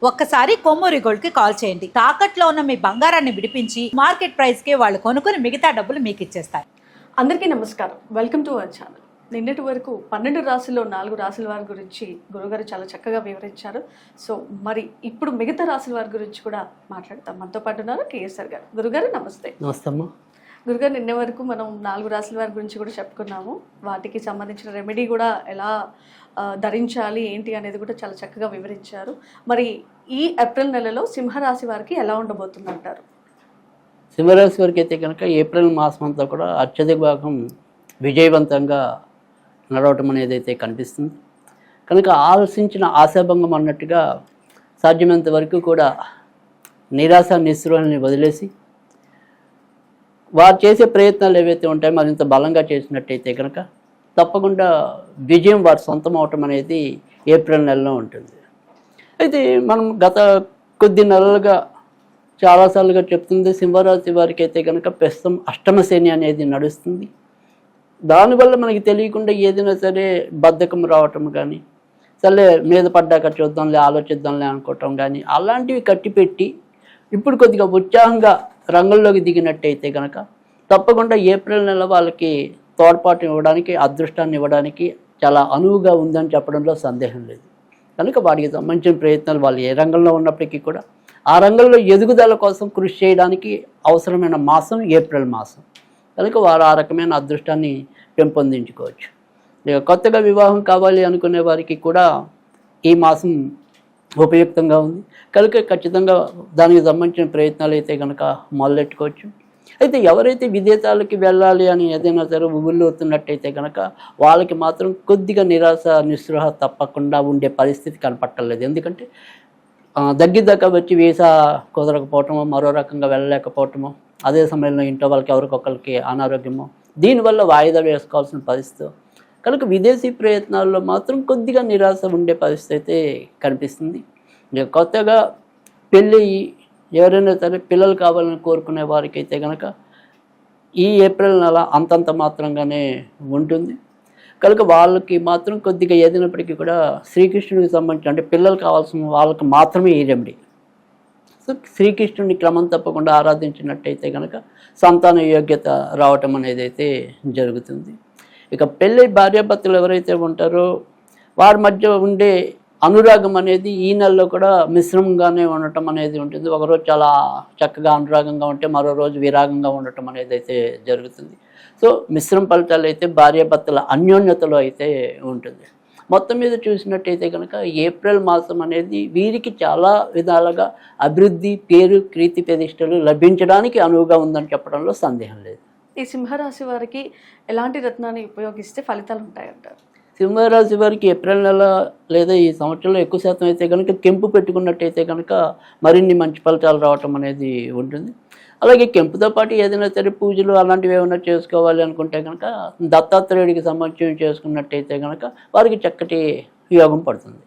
ఒక్కసారి కొమ్మూరి గోల్డ్ కి కాల్ చేయండి. తాకట్లో ఉన్న మీ బంగారాన్ని విడిపించి మార్కెట్ ప్రైస్ కి వాళ్ళు కొనుక్కుని మిగతా డబ్బులు మీకు ఇచ్చేస్తారు. అందరికీ నమస్కారం, వెల్కమ్ టు అవర్ ఛానల్. నిన్నటి వరకు 12 రాశుల్లో 4 రాశుల వారి గురించి గురుగారు చాలా చక్కగా వివరించారు. సో మరి ఇప్పుడు మిగతా రాశుల వారి గురించి కూడా మాట్లాడతాం. మనతో పాటు ఉన్నారు కేఎస్ఆర్ గారు. గురుగారు నమస్తే. నమస్తే అమ్మా. గురుగారు, నిన్న వరకు మనం 4 రాశుల వారి గురించి కూడా చెప్పుకున్నాము. వాటికి సంబంధించిన రెమెడీ కూడా ఎలా ధరించాలి ఏంటి అనేది కూడా చాలా చక్కగా వివరించారు. మరి ఈ ఏప్రిల్ నెలలో సింహరాశి వారికి ఎలా ఉండబోతుంది అంటారు? సింహరాశి వారికి అయితే కనుక ఏప్రిల్ మాసం అంతా కూడా అత్యధిక భాగం విజయవంతంగా నడవటం అనేది అయితే కనిపిస్తుంది. కనుక ఆలోచించిన ఆశాభంగం అన్నట్టుగా సాధ్యమైనంత వరకు కూడా నిరాశ నిస్పృహల్ని వదిలేసి వారు చేసే ప్రయత్నాలు ఏవైతే ఉంటాయో మరింత బలంగా చేసినట్టయితే కనుక తప్పకుండా విజయం వారి సొంతం అవటం అనేది ఏప్రిల్ నెలలో ఉంటుంది. అయితే మనం గత కొద్ది నెలలుగా చాలాసార్లుగా చెప్తుంది, సింహరాశి వారికి అయితే కనుక ప్రస్తుతం అష్టమ శని అనేది నడుస్తుంది. దానివల్ల మనకి తెలియకుండా ఏదైనా సరే బద్ధకం రావటం కానీ, సరే మీద పడ్డాక చూద్దాంలే ఆలోచిద్దాంలే అనుకోవటం కానీ అలాంటివి కట్టిపెట్టి ఇప్పుడు కొద్దిగా ఉత్సాహంగా రంగంలోకి దిగినట్టయితే కనుక తప్పకుండా ఏప్రిల్ నెల వాళ్ళకి తోడ్పాటు ఇవ్వడానికి, అదృష్టాన్ని ఇవ్వడానికి చాలా అనువుగా ఉందని చెప్పడంలో సందేహం లేదు. కనుక వాటికి సంబంధించిన ప్రయత్నాలు వాళ్ళు ఏ రంగంలో ఉన్నప్పటికీ కూడా ఆ రంగంలో ఎదుగుదల కోసం కృషి చేయడానికి అవసరమైన మాసం ఏప్రిల్ మాసం. కనుక వారు ఆ రకమైన అదృష్టాన్ని పెంపొందించుకోవచ్చు. ఇక కొత్తగా వివాహం కావాలి అనుకునే వారికి కూడా ఈ మాసం ఉపయుక్తంగా ఉంది. కనుక ఖచ్చితంగా దానికి సంబంధించిన ప్రయత్నాలు అయితే కనుక మొదలెట్టుకోవచ్చు. అయితే ఎవరైతే విదేశాలకి వెళ్ళాలి అని ఏదైనా సరే ఉగుళ్ళవుతున్నట్టయితే కనుక వాళ్ళకి మాత్రం కొద్దిగా నిరాశ నిస్పృహ తప్పకుండా ఉండే పరిస్థితి కనపట్టలేదు. ఎందుకంటే దగ్గర వచ్చి వీసా కుదరకపోవటమో, మరో రకంగా వెళ్ళలేకపోవటమో, అదే సమయంలో ఇంట్లో వాళ్ళకి ఎవరికొకరికి అనారోగ్యమో, దీనివల్ల వాయిదా వేసుకోవాల్సిన పరిస్థితి. కనుక విదేశీ ప్రయత్నాల్లో మాత్రం కొద్దిగా నిరాశ ఉండే పరిస్థితి అయితే కనిపిస్తుంది. ఇక కొత్తగా పెళ్ళి ఎవరైనా సరే పిల్లలు కావాలని కోరుకునే వారికి అయితే కనుక ఈ ఏప్రిల్ నెల అంతంత మాత్రంగానే ఉంటుంది. కనుక వాళ్ళకి మాత్రం కొద్దిగా ఏదైనప్పటికీ కూడా శ్రీకృష్ణుడికి సంబంధించి అంటే పిల్లలు కావాల్సిన వాళ్ళకి మాత్రమే ఈ రెమెడీ. సో శ్రీకృష్ణుడిని క్రమం తప్పకుండా ఆరాధించినట్టయితే కనుక సంతాన యోగ్యత రావటం అనేది అయితే జరుగుతుంది. ఇక పెళ్ళి భార్యాభర్తలు ఎవరైతే ఉంటారో వారి మధ్య ఉండే అనురాగం అనేది ఈ నెలలో కూడా మిశ్రమంగానే ఉండటం అనేది ఉంటుంది. ఒకరోజు చాలా చక్కగా అనురాగంగా ఉంటే మరో రోజు విరాగంగా ఉండటం అనేది అయితే జరుగుతుంది. సో మిశ్రమ ఫలితాలు అయితే భార్యాభర్తల అన్యోన్యతలో అయితే ఉంటుంది. మొత్తం మీద చూసినట్టయితే కనుక ఏప్రిల్ మాసం అనేది వీరికి చాలా విధాలుగా అభివృద్ధి, పేరు, కీర్తి ప్రతిష్టలు లభించడానికి అనువుగా ఉందని చెప్పడంలో సందేహం లేదు. ఈ సింహరాశి వారికి ఎలాంటి రత్నాన్ని ఉపయోగిస్తే ఫలితాలు ఉంటాయంటారు? సింహరాశి వారికి ఏప్రిల్ నెల లేదా ఈ సంవత్సరంలో ఎక్కువ శాతం అయితే కనుక కెంపు పెట్టుకున్నట్టయితే కనుక మరిన్ని మంచి ఫలితాలు రావటం అనేది ఉంటుంది. అలాగే కెంపుతో పాటు ఏదైనా సరే పూజలు అలాంటివి ఏమైనా చేసుకోవాలి అనుకుంటే కనుక దత్తాత్రేయుడికి సంబంధించి చేసుకున్నట్టయితే కనుక వారికి చక్కటి యోగం పడుతుంది.